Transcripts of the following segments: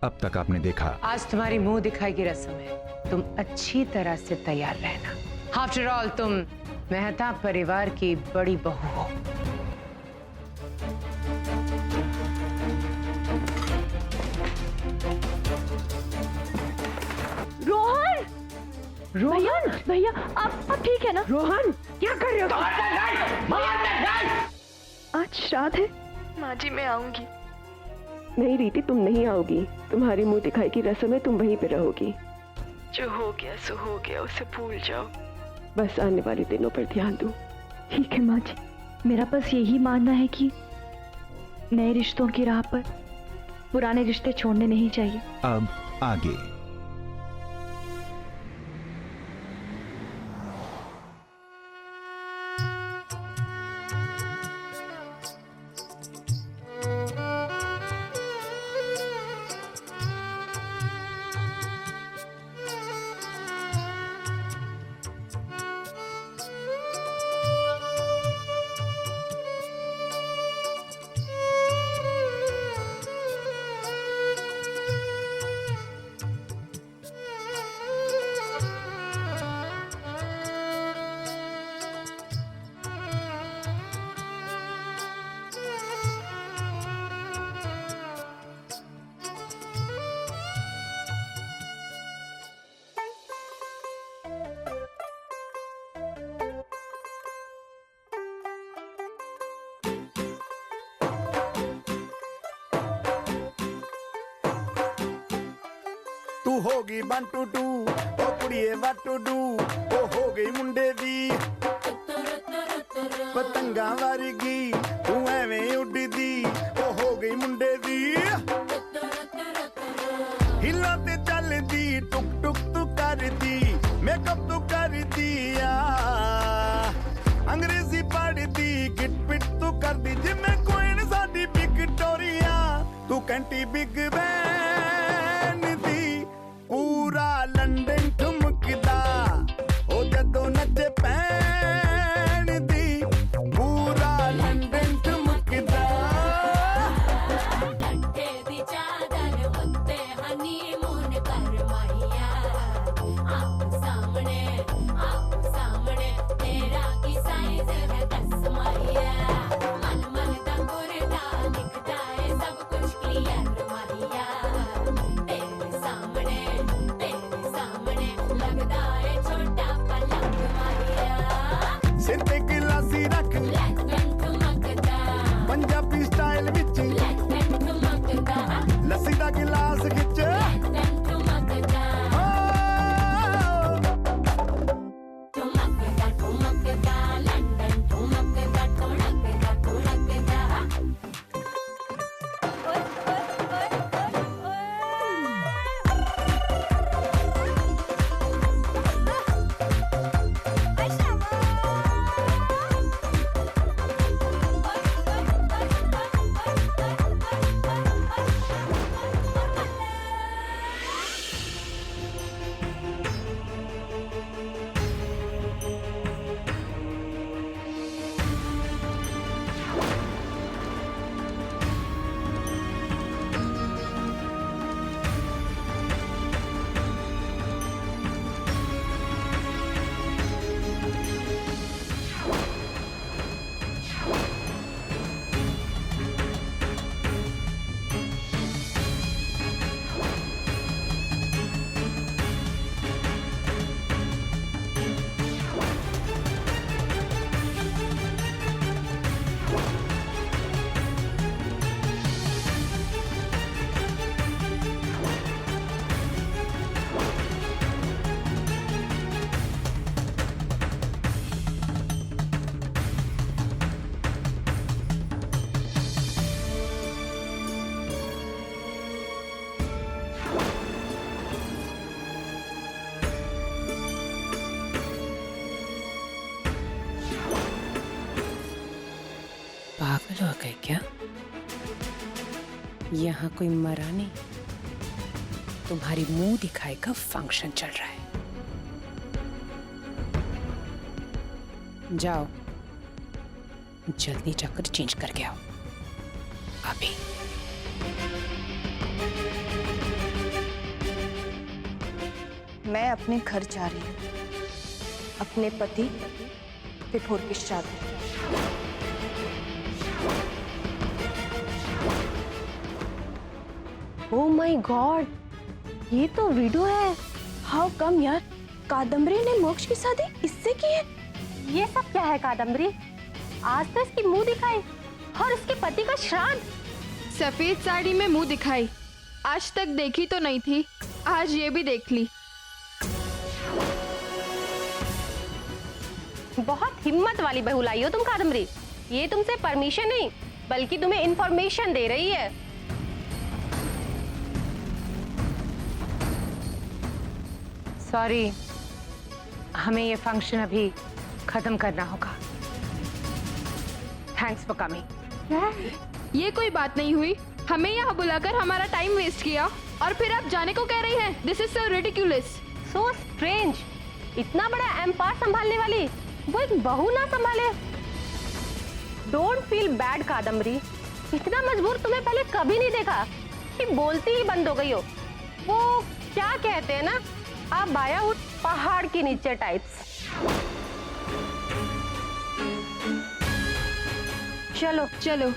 अब तक आपने देखा। आज तुम्हारी मुंह दिखाई की रस्म है, तुम अच्छी तरह से तैयार रहना। आफ्टर ऑल तुम मेहता परिवार की बड़ी बहू हो। रोहन, रोहन भैया आप ठीक है ना? रोहन क्या कर रहे हो? आज श्राद्ध है। माँ जी मैं आऊंगी। नहीं रीति, तुम नहीं आओगी। तुम्हारी मुंह दिखाई की रस्म है, तुम वहीं पे रहोगी। जो हो गया सो हो गया, उसे भूल जाओ। बस आने वाले दिनों पर ध्यान दो। ठीक है माँ जी, मेरा बस यही मानना है कि नए रिश्तों की राह पर पुराने रिश्ते छोड़ने नहीं चाहिए। अब आगे। तू होगी 1 2 2 ओ कुड़िए what to do ओ हो गई मुंडे दी पतंगा वर्गी तू एवें उड़दी ओ हो गई मुंडे दी हिला ते चलदी टुक टुक तू करदी मेकअप तू करदी अंग्रेजी पढ़दी गिट पिट तू करदी जिमें कोइन साडी विक्टोरिया तू कैंटी बिग बैन दी पूरा लंदन ठुमकदा ओ जदों नचे पैन दी पूरा लंदन ठुमकदा डंडे दी चादर उत्ते हनीमून कर माहिया आप सामने तेरा की साइज है 10 माहिया मन मन दा गुरदा दिखदा है सब कुछ क्लियर माहिया तेरे सामने लगदा है छोटा पलंग माहिया सिर ते गिलासी रख लैक्टन ठुमकदा पंजाबी स्टाइल विच लैक्टन ठुमकदा लस्सी दा गिलास खिच लैक्टन ठुमकदा ठुमकदा लंदन ठुमकदा ठुमकदा पागल हो गए क्या? यहाँ कोई मरा नहीं, तुम्हारी मुंह दिखाई का फंक्शन चल रहा है। जाओ जल्दी जाकर चेंज करके आओ अभी। मैं अपने घर जा रही हूँ, अपने पति विभोर की शादी। ओह माय गॉड, ये तो वीडियो है। हाउ कम यार, कादम्बरी ने मोक्ष की शादी इससे की है? ये सब क्या है कादम्बरी? आज तो इसकी मुंह दिखाई और इसके पति का श्राद्ध। सफेद साड़ी में मुंह दिखाई, आज तक देखी तो नहीं थी, आज ये भी देख ली। बहुत हिम्मत वाली बहू लाई हो तुम कादम्बरी। ये तुमसे परमिशन नहीं बल्कि तुम्हें इंफॉर्मेशन दे रही है। सॉरी, हमें ये फंक्शन अभी खत्म करना होगा। Thanks for coming. ये कोई बात नहीं हुई, हमें यहाँ बुलाकर हमारा टाइम वेस्ट किया और फिर आप जाने को कह रही हैं। This is so ridiculous. So strange, इतना बड़ा एम्पायर संभालने वाली वो एक बहू ना संभाले। डोंट फील बैड कादम्बरी, इतना मजबूर तुम्हें पहले कभी नहीं देखा कि बोलती ही बंद हो गई हो। वो क्या कहते हैं ना, आप बाया उठ पहाड़ के नीचे टाइप्स। चलो चलो।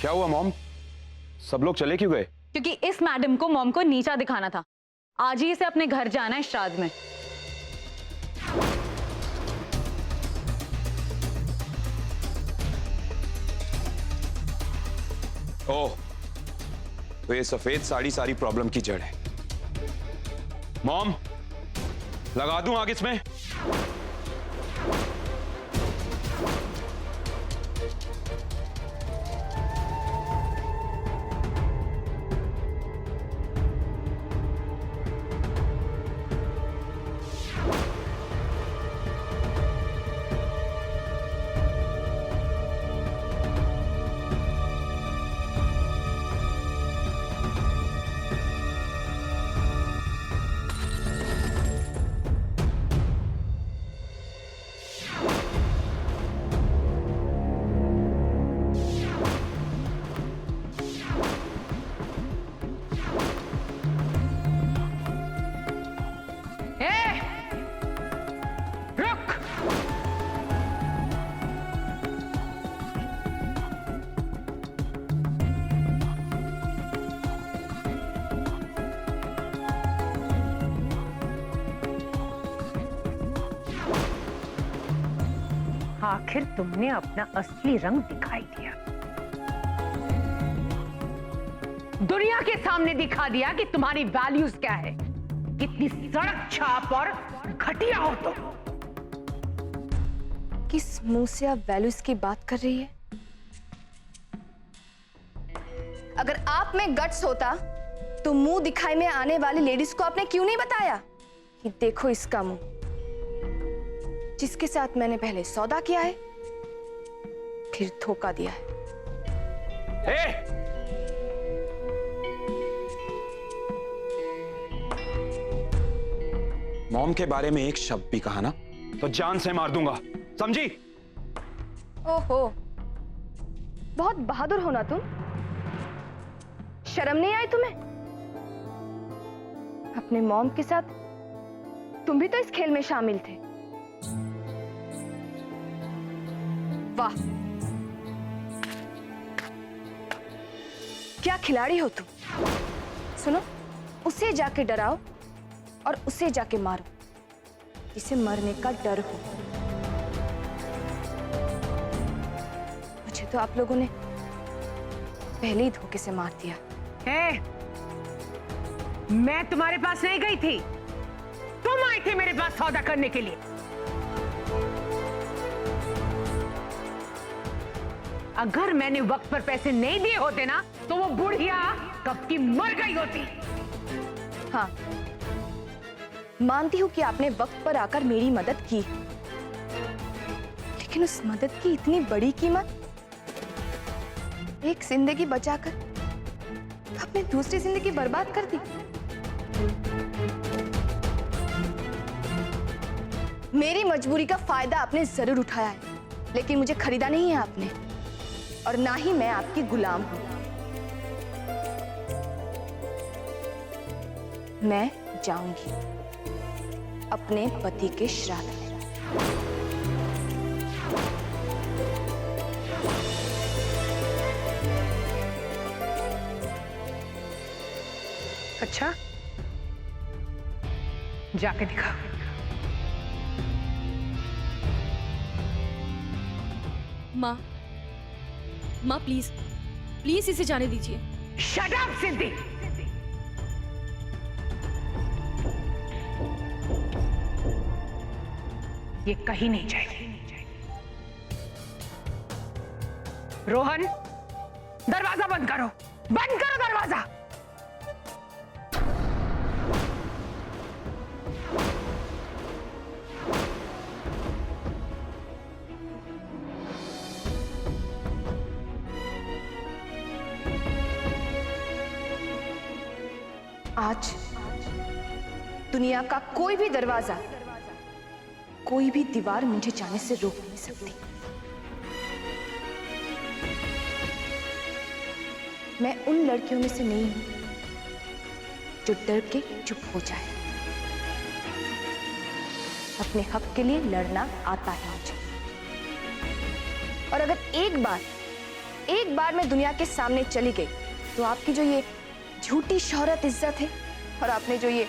क्या हुआ मॉम? सब लोग चले क्यों गए? क्योंकि इस मैडम को मॉम को नीचा दिखाना था। आज ही इसे अपने घर जाना है श्राद्ध में। ओह, तो ये सफेद साड़ी सारी प्रॉब्लम की जड़ है। मॉम, लगा दूं आग इसमें? आखिर तुमने अपना असली रंग दिखाई दिया, दुनिया के सामने दिखा दिया कि तुम्हारी वैल्यूज क्या है। कितनी सड़क छाप और घटिया हो तुम। किस मुंह से आप वैल्यूज की बात कर रही है? अगर आप में गट्स होता तो मुंह दिखाई में आने वाली लेडीज को आपने क्यों नहीं बताया कि देखो इसका मुंह, जिसके साथ मैंने पहले सौदा किया है फिर धोखा दिया है। मॉम के बारे में एक शब्द भी कहा ना तो जान से मार दूंगा, समझी? ओहो, बहुत बहादुर हो ना तुम। शर्म नहीं आई तुम्हें? अपने मॉम के साथ तुम भी तो इस खेल में शामिल थे। वाह, क्या खिलाड़ी हो तुम। सुनो, उसे जाके डराओ और उसे जाके मारो जिसे मरने का डर हो। मुझे तो आप लोगों ने पहले ही धोखे से मार दिया। मैं तुम्हारे पास नहीं गई थी, तुम आई थी मेरे पास सौदा करने के लिए। अगर मैंने वक्त पर पैसे नहीं दिए होते ना तो वो बुढ़िया कब की मर गई होती। हाँ, मानती हूं कि आपने वक्त पर आकर मेरी मदद की, लेकिन उस मदद की इतनी बड़ी कीमत, एक जिंदगी बचाकर आपने दूसरी जिंदगी बर्बाद कर दी। मेरी मजबूरी का फायदा आपने जरूर उठाया है, लेकिन मुझे खरीदा नहीं है आपने, और ना ही मैं आपकी गुलाम हूं। मैं जाऊंगी अपने पति के श्राद्ध में। अच्छा, जाके दिखा। माँ, माँ प्लीज प्लीज इसे जाने दीजिए। शट अप सिद्धि। ये कहीं नहीं जाएगी। रोहन, दरवाजा बंद करो, बंद करो दरवाजा। आज दुनिया का कोई भी दरवाजा, कोई भी दीवार मुझे जाने से रोक नहीं सकती। मैं उन लड़कियों में से नहीं हूं जो डर के चुप हो जाए। अपने हक के लिए लड़ना आता है मुझे, और अगर एक बार मैं दुनिया के सामने चली गई तो आपकी जो ये झूठी शोहरत, इज्जत है, और आपने जो ये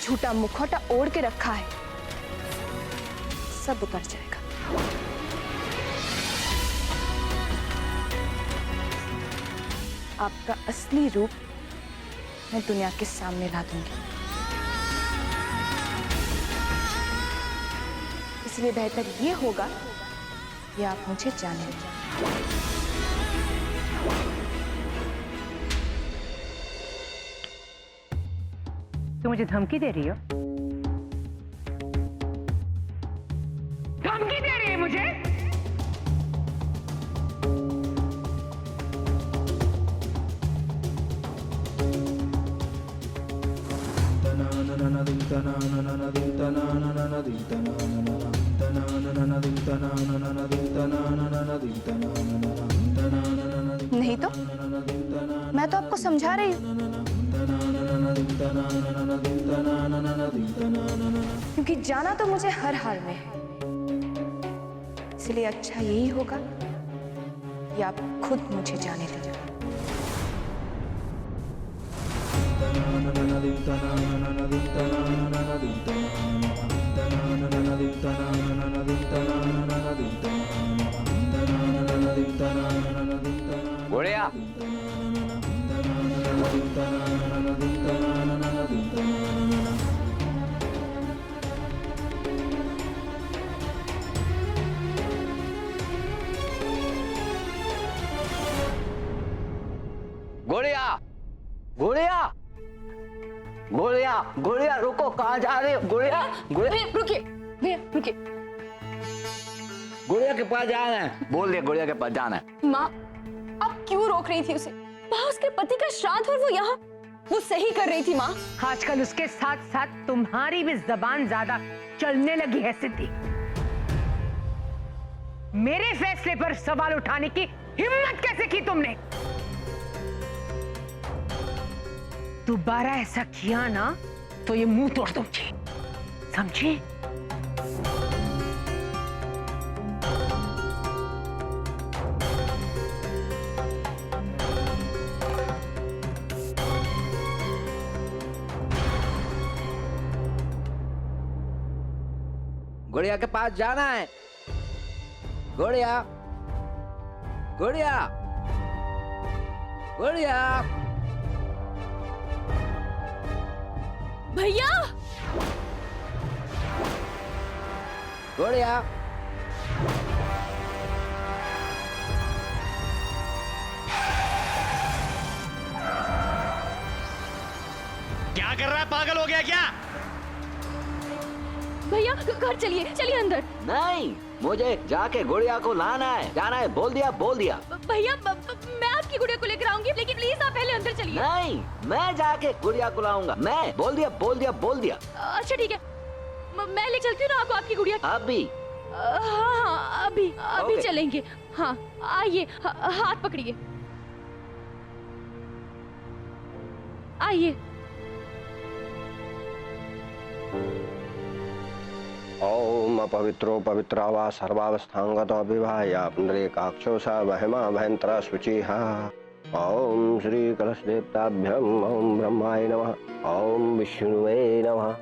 झूठा मुखौटा ओढ़ के रखा है, सब उतर जाएगा। आपका असली रूप मैं दुनिया के सामने ला दूंगी। इसलिए बेहतर ये होगा कि आप मुझे जाने दें। तुम मुझे धमकी दे रही हो? धमकी दे रही है मुझे? नहीं तो मैं तो आपको समझा रही हूं, क्योंकि जाना तो मुझे हर हाल में है। इसलिए अच्छा यही होगा कि आप खुद मुझे जाने दीजिए। गोड़िया, गोड़िया, गोड़िया, गोड़िया, गोड़िया, रुको, कहाँ जा रहे हो? गोड़िया, गोड़िया, रुकिए भैया, रुकिए। गोड़िया के पास जाना है, बोल दे, गोड़िया के पास जाना है। माँ, आप क्यों रोक रही थी उसे? वहाँ उसके पति का श्राद्ध और वो यहाँ, वो सही कर रही थी। माँ, आजकल उसके साथ साथ तुम्हारी भी जबान ज्यादा चलने लगी है सिद्धि। मेरे फैसले पर सवाल उठाने की हिम्मत कैसे की तुमने? दोबारा ऐसा किया ना तो ये मुंह तोड़ दूंगी, समझी? गोड़िया के पास जाना है। गोड़िया, गोड़िया, गोड़िया, भैया, गोड़िया, क्या कर रहा है? पागल हो गया क्या? भैया घर चलिए, चलिए अंदर। नहीं, मुझे जाके गुड़िया को लाना है, जाना है, बोल दिया बोल दिया। भैया मैं आपकी गुड़िया को लेकर आऊंगी, लेकिन प्लीज आप पहले अंदर चलिए। नहीं, मैं जाके गुड़िया को लाऊंगा, मैं बोल दिया बोल दिया बोल दिया। अच्छा ठीक है, मैं ले चलती हूँ ना आपको आपकी गुड़िया। अभी हाँ अभी Okay. चलेंगे। हाँ आइए, हाथ पकड़िए, आइए। ओम अपवित्रो पवित्रा वा सर्वावस्थांगतो विवाह्य पुंडरीकाक्षो स वहमा वहंतरा शुचिः। ओम श्री कलश देवताभ्यम ओम ब्रह्माय नमः, ओम विष्णुवे नमः,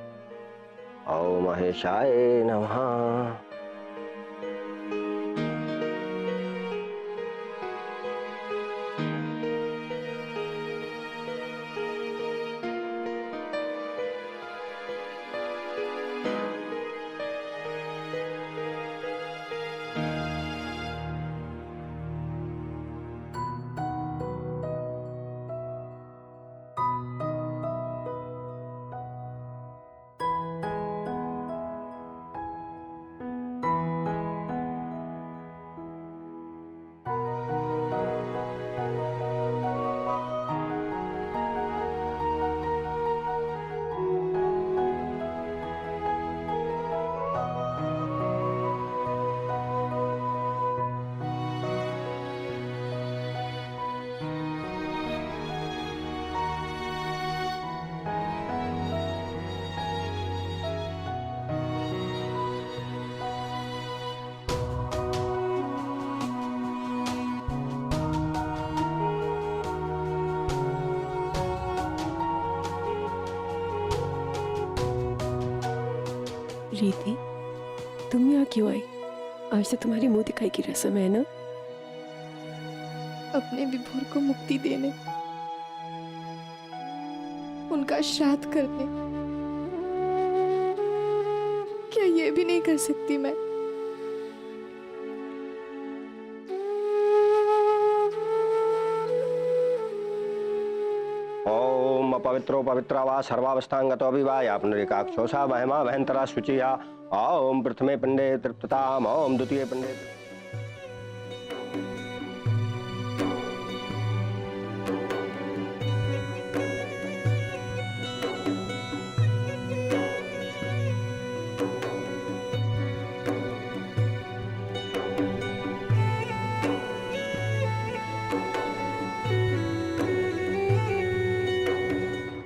ओम महेशाय नमः। रीति, तुम यहाँ क्यों आई? आज से तुम्हारी मुंह दिखाई की रस्म है ना? अपने विभोर को मुक्ति देने, उनका श्राद्ध करने, क्या ये भी नहीं कर सकती मैं? ओम अपवित्रो पवित्रा वा सर्वावस्थांगतो विवाह्य पुंडरीकाक्षो स वहमा वहंतरा शुचिः। ओम प्रथमे पिंडे तृप्तताम्, ओम द्वितीये पिंडे।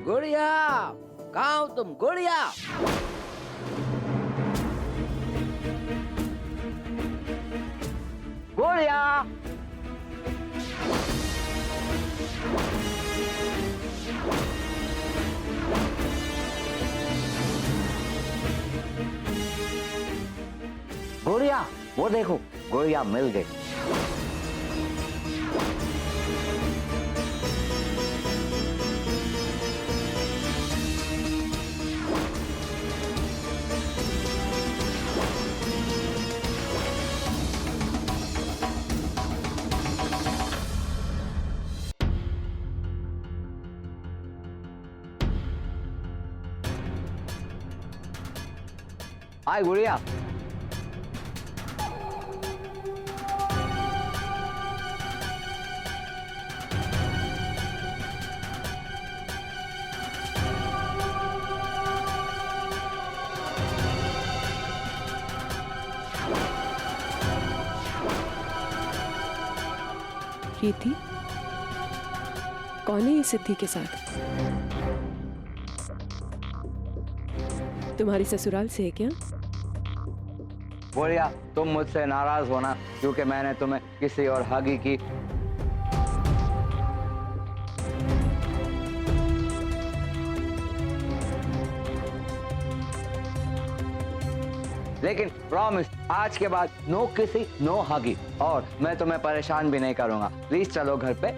गुड़िया, कहाँ हो तुम गुड़िया? गुड़िया, गुड़िया, वो देखो गुड़िया मिल गई। हाय गुड़िया। रीति, कौन है ये सिद्धि के साथ? तुम्हारी ससुराल से है क्या? गुड़िया, तुम मुझसे नाराज होना क्योंकि मैंने तुम्हें किसी और हगी की। लेकिन प्रॉमिस, आज के बाद नो किसी, नो हगी, और मैं तुम्हें परेशान भी नहीं करूंगा। प्लीज चलो घर पे।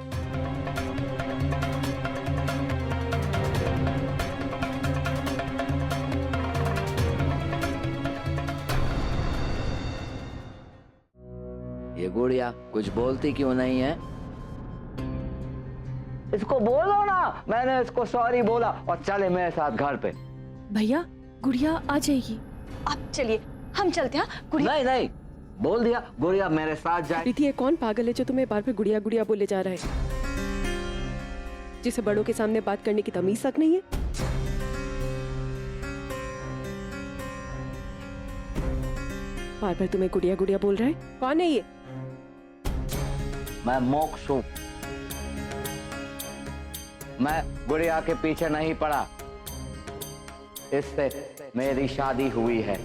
ये गुड़िया कुछ बोलती क्यों नहीं है? इसको बोलो ना, मैंने इसको सॉरी बोला और चले मेरे साथ घर पे। भैया, गुड़िया आ जाएगी। आप चलिए, हम चलते हैं। गुड़िया नहीं नहीं, बोल दिया गुड़िया मेरे साथ जाए। रीति, ये कौन पागल है जो तुम्हें बार बार गुड़िया गुड़िया बोले जा रहा है, जिसे बड़ों के सामने बात करने की तमीज तक नहीं है? बार बार तुम्हें गुड़िया गुड़िया बोल रहा है, कौन है ये? मैं मोक्ष हूं। मैं गुड़िया के पीछे नहीं पड़ा, इससे मेरी शादी हुई है।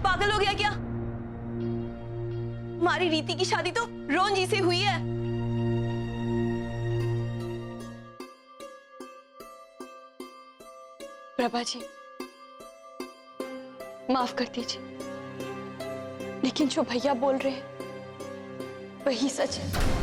पागल हो गया क्या? हमारी रीति की शादी तो रोन जी से हुई है। प्रभा जी, माफ कर दीजिए, लेकिन जो भैया बोल रहे हैं वही सच है।